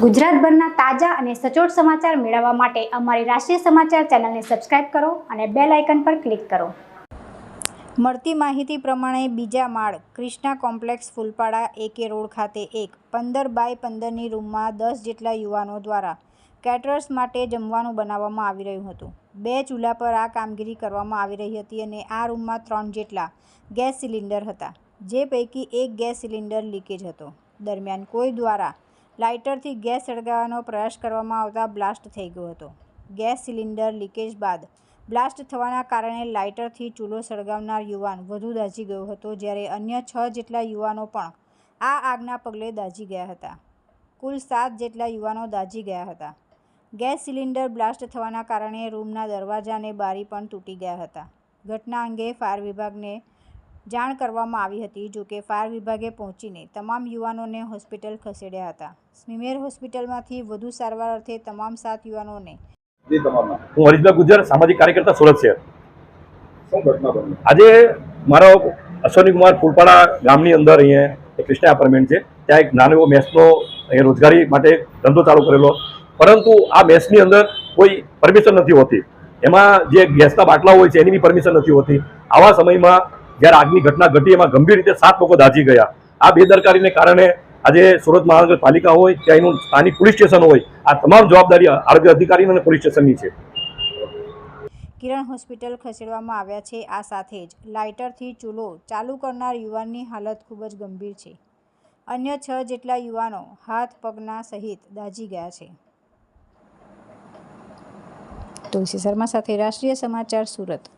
ગુજરાતભરના તાજા અને સચોટ સમાચાર મેળવવા માટે અમારી રાષ્ટ્રીય સમાચાર ચેનલને સબસ્ક્રાઇબ કરો અને બેલ આઇકન પર ક્લિક કરો। મળતી માહિતી પ્રમાણે બીજા માળ Krishna complex Phulpada AK road ખાતે એક 15 બાય 15ની રૂમમાં 10 જેટલા યુવાનો દ્વારા કેટરર્સ માટે જમવાનું બનાવવામાં આવી રહ્યું હતું। 2 ચૂલા પર આ કામગીરી કરવામાં આવી રહી હતી અને આ રૂમમાં 3 જેટલા ગેસ સિલિન્ડર હતા, જે પૈકી એક ગેસ સિલિન્ડર લીકેજ હતો। દરમિયાન કોઈ દ્વારા લાઇટરથી ગેસ સળગાવવાનો પ્રયાસ કરવામાં આવતા બ્લાસ્ટ થઈ ગયો હતો। ગેસ સિલિન્ડર લીકેજ બાદ બ્લાસ્ટ થવાના કારણે લાઇટરથી ચૂલો સળગાવનાર યુવાન વધુ દાઝી ગયો હતો, જ્યારે અન્ય 6 જેટલા યુવાનો પણ આ આગના પગલે દાઝી ગયા હતા। કુલ 7 જેટલા યુવાનો દાઝી ગયા હતા। ગેસ સિલિન્ડર બ્લાસ્ટ થવાના કારણે રૂમના દરવાજા અને બારી પણ તૂટી ગયા હતા। ઘટના અંગે ફાયર વિભાગને જાણ કરવામાં આવી હતી, જોકે ફાયર વિભાગે પહોંચીને તમામ યુવાનોને હોસ્પિટલ ખસેડ્યા હતા। સ્મીમેર હોસ્પિટલમાંથી વધુ સારવાર અર્થે તમામ 7 યુવાનોને હું હરીશભાઈ ગુજર, સામાજિક કાર્યકર્તા, સુરત શહેર। આજે મારો અશ્વની કુમાર ફૂલપાડા ગામની અંદર અહીંયા ક્રિષ્ના એપાર્ટમેન્ટ છે, ત્યાં એક નાનો એવો મેસનો અહીંયા રોજગારી માટે ધંધો ચાલુ કરેલો, પરંતુ આ મેસની અંદર કોઈ પરમિશન નથી હોતી। એમાં જે ગેસના બાટલા હોય છે એની બી પરમિશન નથી હોતી। આવા સમયમાં જ્યારે આગની ઘટના ઘટી એમાં ગંભીર રીતે 7 લોકો દાઝી ગયા। આ બેદરકારીને કારણે આજે સુરત મહાનગરપાલિકા હોય, ત્યાંનું સ્થાનિક પોલીસ સ્ટેશન હોય, આ તમામ જવાબદારી આરોગ્ય અધિકારી અને પોલીસ સ્ટેશનની છે। કિરણ હોસ્પિટલ ખસેડવામાં આવ્યા છે। આ સાથે જ લાઇટરથી ચૂલો ચાલુ કરનાર યુવાનની હાલત ખૂબ જ ગંભીર છે। અન્ય 6 જેટલા યુવાનો હાથ પગના સહિત દાઝી ગયા છે। તુલસી શર્મા સાથે રાષ્ટ્રીય સમાચાર, સુરત।